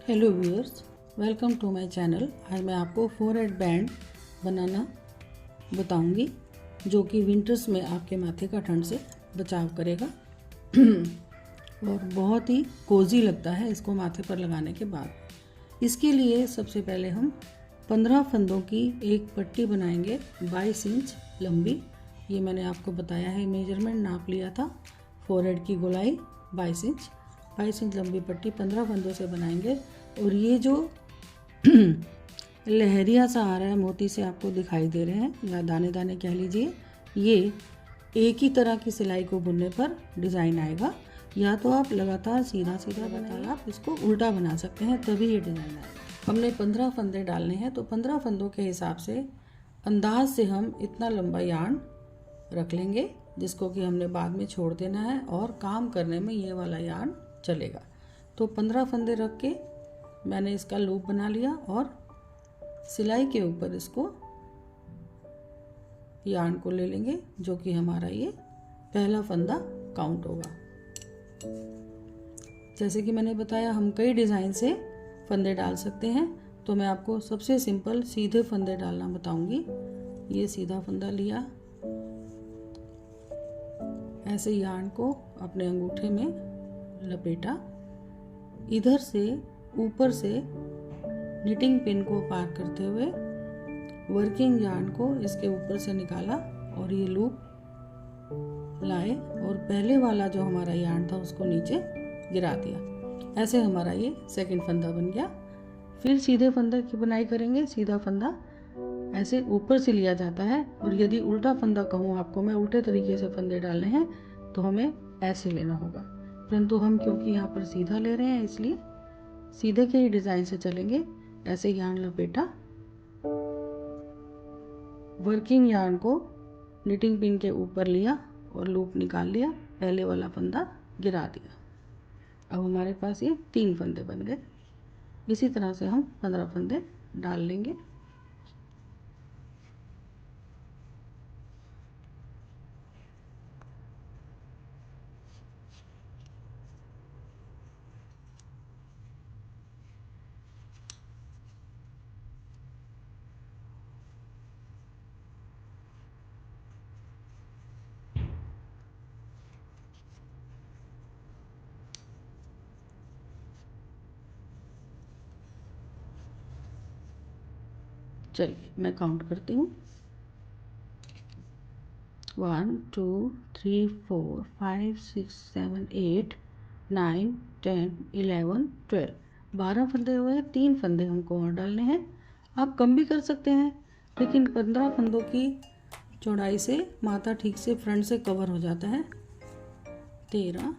Hello viewers, welcome to my channel. आज मैं आपको फोरहेड बैंड बनाना बताऊंगी जो कि विंटर्स में आपके माथे का ठंड से बचाव करेगा और बहुत ही कोजी लगता है इसको माथे पर लगाने के बाद। इसके लिए सबसे पहले हम 15 फंदों की एक पट्टी बनाएंगे 22 इंच लंबी। ये मैंने आपको बताया है, मेजरमेंट नाप लिया था। फोरहेड की गोलाई 22 इंच लंबी पट्टी 15 फंदों से बनाएंगे। और ये जो लहरिया सा आ रहा है, मोती से आपको दिखाई दे रहे हैं या दाने दाने कह लीजिए, ये एक ही तरह की सिलाई को बुनने पर डिज़ाइन आएगा। या तो आप लगातार सीधा लगातार आप इसको उल्टा बना सकते हैं, तभी ये डिज़ाइन आएगा। हमने 15 फंदे डालने हैं, तो 15 फंदों के हिसाब से अंदाज से हम इतना लंबा यार्न रख लेंगे, जिसको कि हमने बाद में छोड़ देना है और काम करने में ये वाला यार्न चलेगा। तो 15 फंदे रख के मैंने इसका लूप बना लिया और सिलाई के ऊपर इसको यार्न को ले लेंगे, जो कि हमारा ये पहला फंदा काउंट होगा। जैसे कि मैंने बताया, हम कई डिज़ाइन से फंदे डाल सकते हैं, तो मैं आपको सबसे सिंपल सीधे फंदे डालना बताऊंगी। ये सीधा फंदा लिया, ऐसे यार्न को अपने अंगूठे में लपेटा, इधर से ऊपर से निटिंग पिन को पार करते हुए वर्किंग यार्न को इसके ऊपर से निकाला और ये लूप लाए और पहले वाला जो हमारा यार्न था उसको नीचे गिरा दिया। ऐसे हमारा ये सेकंड फंदा बन गया। फिर सीधे फंदे की बुनाई करेंगे। सीधा फंदा ऐसे ऊपर से लिया जाता है, और यदि उल्टा फंदा कहूँ आपको मैं, उल्टे तरीके से फंदे डालने हैं तो हमें ऐसे लेना होगा, परंतु हम क्योंकि यहाँ पर सीधा ले रहे हैं इसलिए सीधे के ही डिज़ाइन से चलेंगे। ऐसे यार्न लपेटा, वर्किंग यार्न को निटिंग पिन के ऊपर लिया और लूप निकाल लिया, पहले वाला फंदा गिरा दिया। अब हमारे पास ये 3 फंदे बन गए। इसी तरह से हम 15 फंदे डाल लेंगे। चलिए मैं काउंट करती हूँ। 1 2 3 4 5 6 7 8 9 10 11 12 12 फंदे हुए। 3 फंदे हमको और डालने हैं। आप कम भी कर सकते हैं, लेकिन 15 फंदों की चौड़ाई से माथा ठीक से फ्रंट से कवर हो जाता है। 13,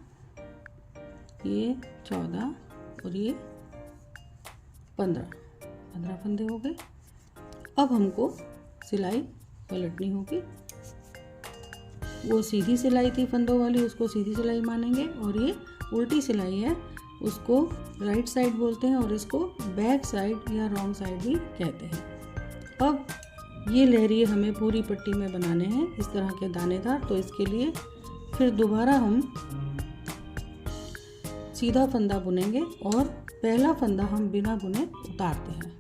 ये 14 और ये 15 फंदे हो गए। अब हमको सिलाई पलटनी होगी। वो सीधी सिलाई थी फंदों वाली, उसको सीधी सिलाई मानेंगे, और ये उल्टी सिलाई है, उसको राइट साइड बोलते हैं, और इसको बैक साइड या रॉन्ग साइड भी कहते हैं। अब ये लहरिए हमें पूरी पट्टी में बनाने हैं, इस तरह के दानेदार। तो इसके लिए फिर दोबारा हम सीधा फंदा बुनेंगे और पहला फंदा हम बिना बुने उतारते हैं,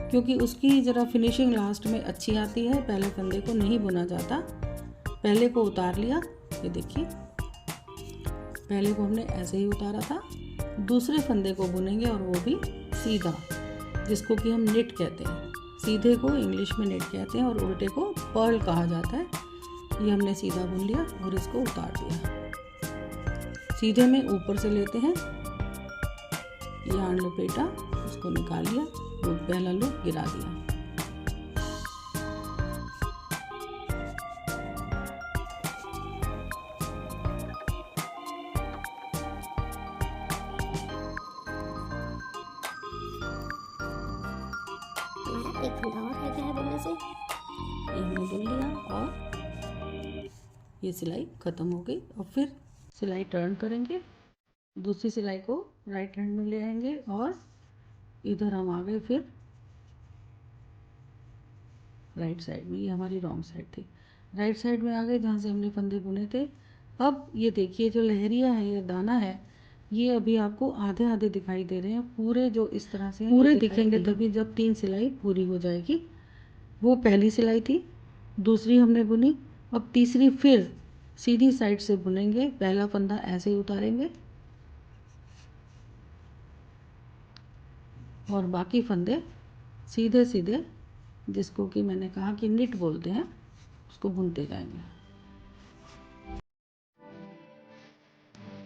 क्योंकि उसकी ज़रा फिनिशिंग लास्ट में अच्छी आती है। पहले फंदे को नहीं बुना जाता। पहले को उतार लिया, ये देखिए, पहले को हमने ऐसे ही उतारा था। दूसरे फंदे को बुनेंगे और वो भी सीधा, जिसको कि हम निट कहते हैं। सीधे को इंग्लिश में निट कहते हैं और उल्टे को पर्ल कहा जाता है। ये हमने सीधा बुन लिया और इसको उतार दिया। सीधे में ऊपर से लेते हैं, यार्न लपेटा, उसको निकाल लिया, वो पहला लूप गिरा दिया। एक फंदा और रह गया है बुनने से। ये हमने बुन लिया और ये सिलाई ख़त्म हो गई। और फिर सिलाई टर्न करेंगे, दूसरी सिलाई को राइट हैंड में ले आएंगे और इधर हम आ गए फिर राइट साइड में। ये हमारी रॉन्ग साइड थी, राइट साइड में आ गए जहाँ से हमने फंदे बुने थे। अब ये देखिए, जो लहरिया है, ये दाना है, ये अभी आपको आधे आधे दिखाई दे रहे हैं, पूरे जो इस तरह से पूरे दिखेंगे तभी जब 3 सिलाई पूरी हो जाएगी। वो पहली सिलाई थी, दूसरी हमने बुनी, अब तीसरी फिर सीधी साइड से बुनेंगे। पहला फंदा ऐसे ही उतारेंगे और बाकी फंदे सीधे सीधे, जिसको कि मैंने कहा कि निट बोलते हैं, उसको बुनते जाएंगे।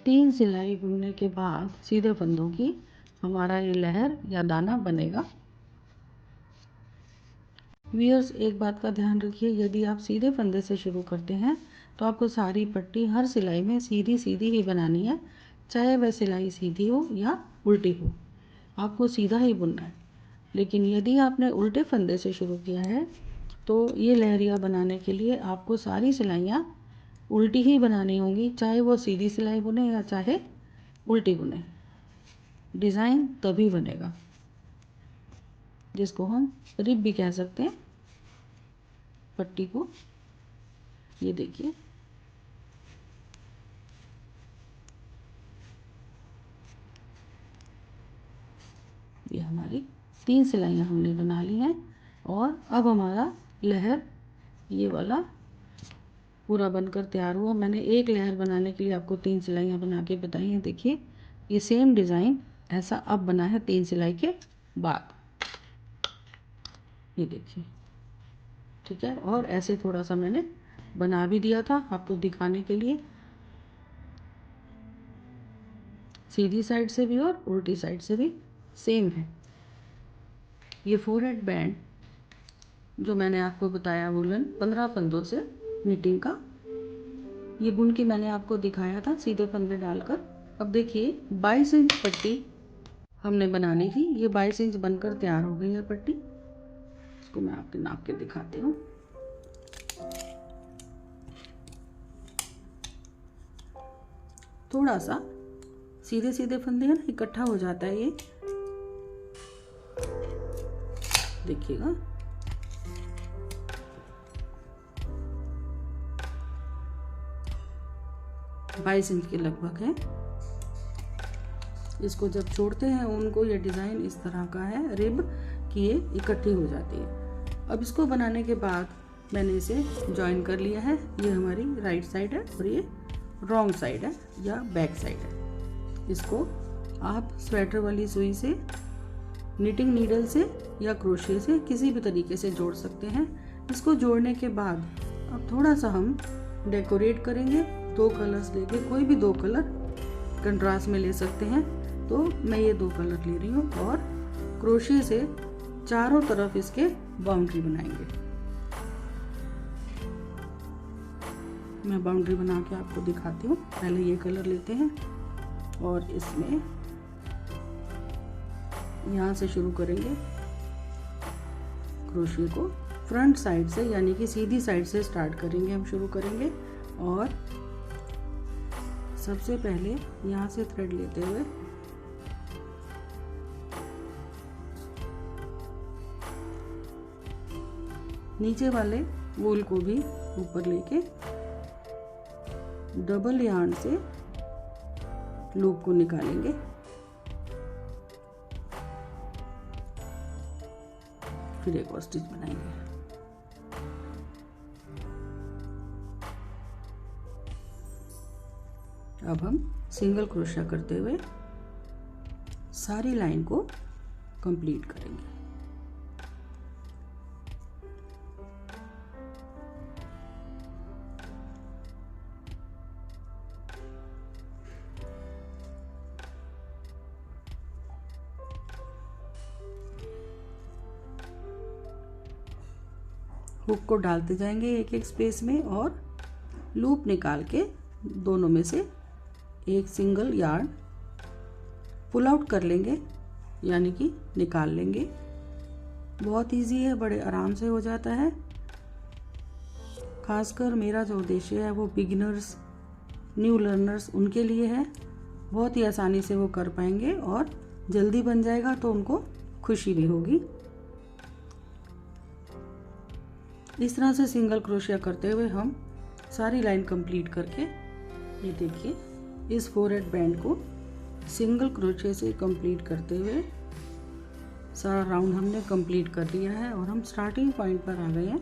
3 सिलाई बुनने के बाद सीधे फंदों की हमारा ये लहर या दाना बनेगा। व्यूअर्स, एक बात का ध्यान रखिए, यदि आप सीधे फंदे से शुरू करते हैं तो आपको सारी पट्टी हर सिलाई में सीधी सीधी ही बनानी है, चाहे वह सिलाई सीधी हो या उल्टी हो, आपको सीधा ही बुनना है। लेकिन यदि आपने उल्टे फंदे से शुरू किया है तो ये लहरिया बनाने के लिए आपको सारी सिलाइयाँ उल्टी ही बनानी होंगी, चाहे वो सीधी सिलाई बुने या चाहे उल्टी बुने। डिज़ाइन तभी बनेगा, जिसको हम रिब भी कह सकते हैं पट्टी को। ये देखिए, ये हमारी 3 सिलाइयाँ हमने बना ली हैं और अब हमारा लहर ये वाला पूरा बनकर तैयार हुआ। मैंने एक लहर बनाने के लिए आपको 3 सिलाइयाँ बना के बताई हैं। देखिए, ये सेम डिज़ाइन ऐसा अब बना है 3 सिलाई के बाद। ये देखिए, ठीक है। और ऐसे थोड़ा सा मैंने बना भी दिया था आपको दिखाने के लिए, सीधी साइड से भी और उल्टी साइड से भी सेम है। ये फोरहेड बैंड जो मैंने आपको बताया वुलन 15 फंदों से निटिंग का, ये बुन के मैंने आपको दिखाया था सीधे फंदे डालकर। अब देखिए 22 इंच पट्टी हमने बनानी थी, ये 22 इंच बनकर तैयार हो गई है पट्टी। इसको मैं आपके नाप के दिखाती हूँ। थोड़ा सा सीधे सीधे फंदे हैं ना, इकट्ठा हो जाता है ये, देखिएगा। बाईस इंच के लगभग है। इसको जब छोड़ते हैं उनको, ये डिज़ाइन इस तरह का है रिब कि ये इकट्ठी हो जाती है। अब इसको बनाने के बाद मैंने इसे जॉइन कर लिया है। ये हमारी राइट साइड है और ये रॉन्ग साइड है या बैक साइड है। इसको आप स्वेटर वाली सुई से, निटिंग नीडल से या क्रोशे से किसी भी तरीके से जोड़ सकते हैं। इसको जोड़ने के बाद अब थोड़ा सा हम डेकोरेट करेंगे। 2 कलर्स लेके, कोई भी 2 कलर कंट्रास्ट में ले सकते हैं। तो मैं ये 2 कलर ले रही हूँ और क्रोशे से चारों तरफ इसके बाउंड्री बनाएंगे। मैं बाउंड्री बना के आपको दिखाती हूँ। पहले ये कलर लेते हैं और इसमें यहाँ से शुरू करेंगे क्रोशे को। फ्रंट साइड से यानी कि सीधी साइड से स्टार्ट करेंगे, हम शुरू करेंगे। और सबसे पहले यहाँ से थ्रेड लेते हुए नीचे वाले वूल को भी ऊपर लेके डबल यार्न से लूप को निकालेंगे। फिर एक और स्टिच बनाएंगे। अब हम सिंगल क्रोशा करते हुए सारी लाइन को कंप्लीट करेंगे। हुक को डालते जाएंगे एक एक स्पेस में और लूप निकाल के दोनों में से एक सिंगल यार्न पुल आउट कर लेंगे, यानी कि निकाल लेंगे। बहुत इजी है, बड़े आराम से हो जाता है। खासकर मेरा जो उद्देश्य है वो बिगिनर्स, न्यू लर्नर्स, उनके लिए है। बहुत ही आसानी से वो कर पाएंगे और जल्दी बन जाएगा तो उनको खुशी भी होगी। इस तरह से सिंगल क्रोशिया करते हुए हम सारी लाइन कंप्लीट करके, ये देखिए, इस फोरहेड बैंड को सिंगल क्रोशे से कंप्लीट करते हुए सारा राउंड हमने कंप्लीट कर लिया है और हम स्टार्टिंग पॉइंट पर आ गए हैं।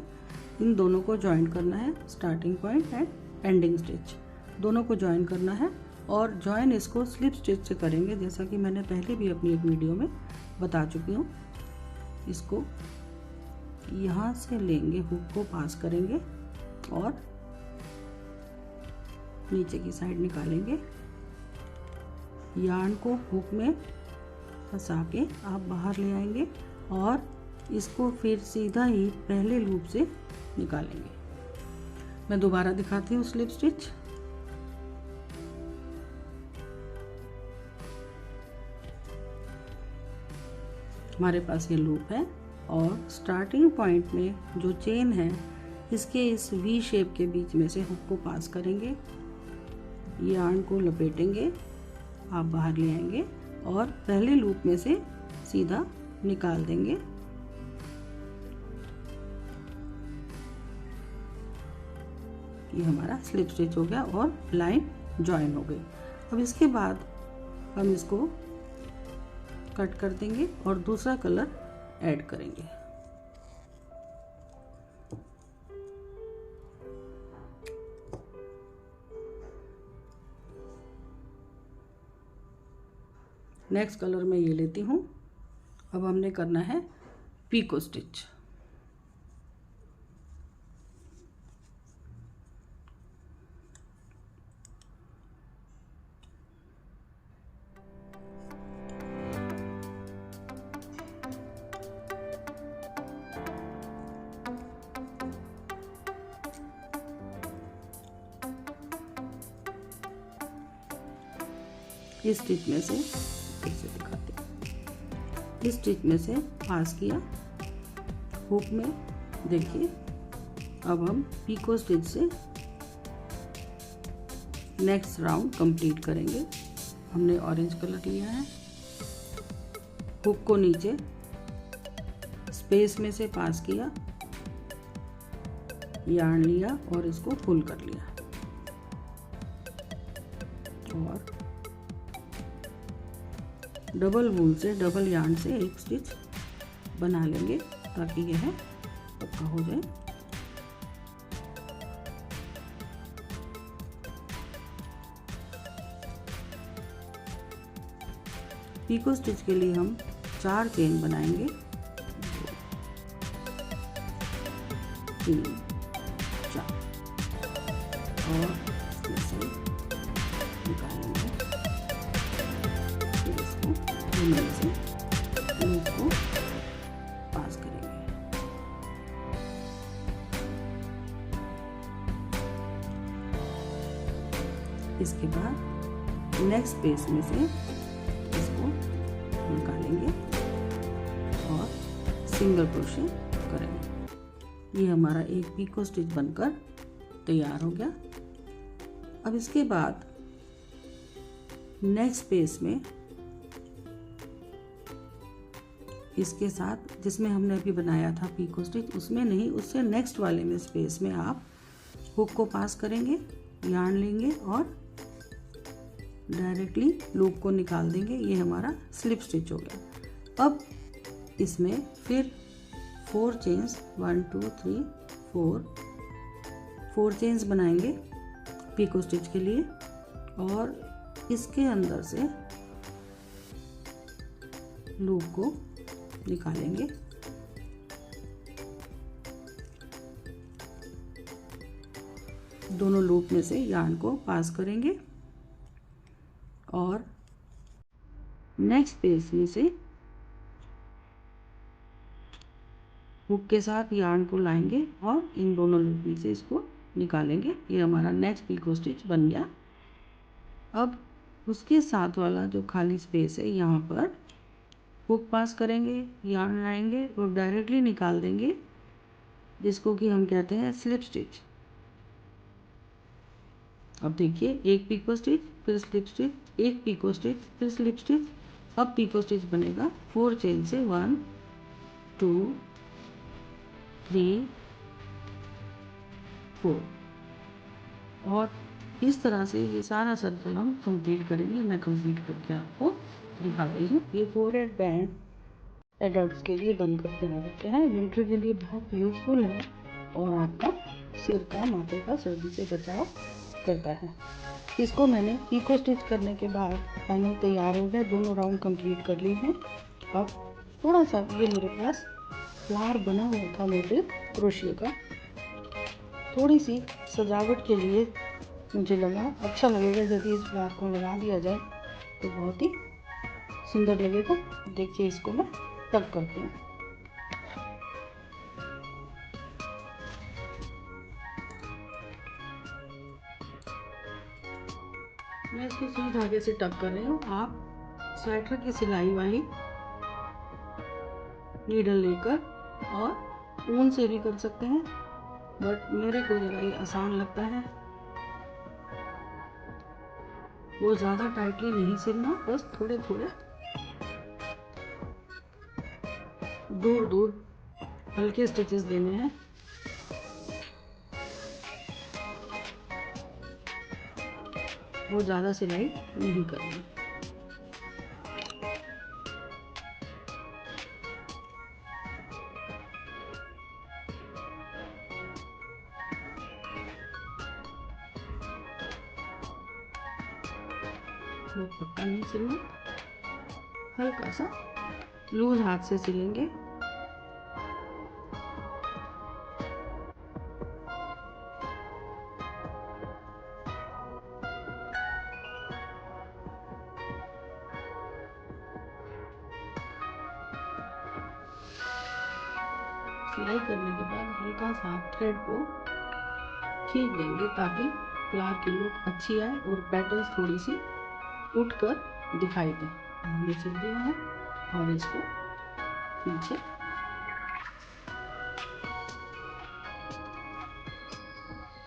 इन दोनों को ज्वाइन करना है, starting point and ending stitch दोनों को ज्वाइन करना है और ज्वाइन इसको स्लिप स्टिच से करेंगे, जैसा कि मैंने पहले भी अपनी एक वीडियो में बता चुकी हूँ। इसको यहाँ से लेंगे, हुक को पास करेंगे और नीचे की साइड निकालेंगे। यार्न को हुक में फंसा के आप बाहर ले आएंगे और इसको फिर सीधा ही पहले लूप से निकालेंगे। मैं दोबारा दिखाती हूँ स्लिप स्टिच। हमारे पास ये लूप है और स्टार्टिंग पॉइंट में जो चेन है इसके इस वी शेप के बीच में से हुक को पास करेंगे, यार्न को लपेटेंगे, आप बाहर ले आएंगे और पहले लूप में से सीधा निकाल देंगे। ये हमारा स्लिप स्टिच हो गया और लाइन ज्वाइन हो गई। अब इसके बाद हम इसको कट कर देंगे और दूसरा कलर ऐड करेंगे। नेक्स्ट कलर मैं ये लेती हूँ। अब हमने करना है पीको स्टिच। इस स्टिच में से ऐसे दिखाते हैं, इस स्टिच में से पास किया हुक में, देखिए। अब हम पीको स्टिच से नेक्स्ट राउंड कंप्लीट करेंगे। हमने ऑरेंज कलर लिया है, हुक को नीचे स्पेस में से पास किया, यार्न लिया और इसको पुल कर लिया और डबल वूल से, डबल यार्न से एक स्टिच बना लेंगे ताकि यह पक्का हो जाए। पीको स्टिच के लिए हम 4 चेन बनाएंगे, 3, 4 और इसमें से निकालेंगे। फिर इसको से लूप को पास करेंगे। इसके बाद नेक्स्ट पेज में से इसको निकालेंगे और सिंगल क्रोशे करेंगे। ये हमारा एक पीको स्टिच बनकर तैयार हो गया। अब इसके बाद नेक्स्ट पेज में इसके साथ जिसमें हमने अभी बनाया था पीको स्टिच, उसमें नहीं, उससे नेक्स्ट वाले में स्पेस में आप हुक को पास करेंगे, यार्न लेंगे और डायरेक्टली लूप को निकाल देंगे। ये हमारा स्लिप स्टिच हो गया। अब इसमें फिर 4 चेन्स, 1 2 3 4 चेन्स बनाएंगे पीको स्टिच के लिए और इसके अंदर से लूप को निकालेंगे। दोनों लूप में से यार्न को पास करेंगे और नेक्स्ट पेज में से हुक के साथ यार्न को लाएंगे और इन दोनों लूप में से इसको निकालेंगे। ये हमारा नेक्स्ट पीको स्टिच बन गया। अब उसके साथ वाला जो खाली स्पेस है यहाँ पर हुक पास करेंगे, यार्न लाएंगे और डायरेक्टली निकाल देंगे, जिसको कि हम कहते हैं स्लिप स्टिच। अब देखिए, एक पीको स्टिच, फिर स्लिप स्टिच, एक पीको स्टिच, फिर स्लिप स्टिच। अब पीको स्टिच बनेगा 4 चेन से 1 2 3 4 और इस तरह से ये सारा सर्कल हम कंप्लीट करेंगे। मैं कंप्लीट करके आपको दिखाती हूँ। ये फोरहेड बैंड एडल्ट्स के लिए बनकर तैयार होते हैं। विंटर के लिए बहुत यूजफुल है और आपका सिर का, माथे का सर्दी से बचाव करता है। इसको मैंने पिको स्टिच करने के बाद फाइनल तैयार हो गया। दोनों राउंड कंप्लीट कर लिए हैं। अब थोड़ा सा ये मेरे पास फ्लावर बना हुआ था मोटिव क्रोशिया का, थोड़ी सी सजावट के लिए मुझे लगा अच्छा लगेगा यदि इस फ्लावर को लगा दिया जाए तो बहुत ही सुंदर लगेगा। देखिए इसको मैं टक करती हूँ। मैं इसको सुई धागे से टक कर रही हूँ। आप स्वेटर की सिलाई वाली नीडल लेकर और ऊन से भी कर सकते हैं, बट मेरे को ज़रा ये आसान लगता है। वो ज़्यादा टाइटली नहीं सिलना, बस थोड़े थोड़े दूर दूर हल्के स्टिचेस देने हैं। वो ज़्यादा सिलाई नहीं करनी। वो पक्का नहीं सिलना, हल्का सा लूज हाथ से सिलेंगे। सिलाई करने के बाद हल्का सा थ्रेड को खींच देंगे ताकि फ्लावर की लुक अच्छी आए और पेटल्स थोड़ी सी उठकर दिखाई दें। हमने सिल दिया है और इसको पीछे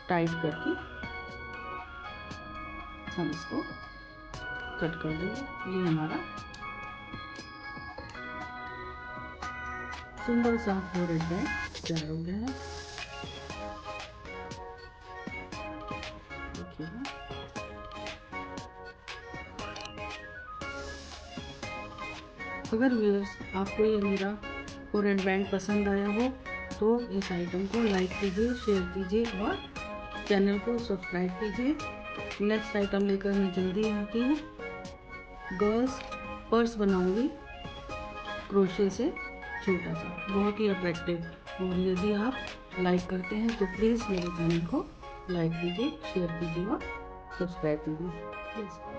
टाइट करके हम इसको कट कर देंगे। ये हमारा सुंदर सा फोरहेड बैंड तैयार हो गया है। देखिए अगर व्यूअर्स आपको ये मेरा फोरहेड बैंड पसंद आया हो तो इस आइटम को लाइक कीजिए, शेयर कीजिए और चैनल को सब्सक्राइब कीजिए। नेक्स्ट आइटम लेकर मैं जल्दी आती हूँ। गर्ल्स पर्स बनाऊंगी क्रोशे से, छोटा सा, बहुत ही अट्रैक्टिव। और यदि आप लाइक करते हैं तो प्लीज़ मेरे चैनल को लाइक कीजिए, शेयर कीजिए और सब्सक्राइब कीजिए प्लीज़।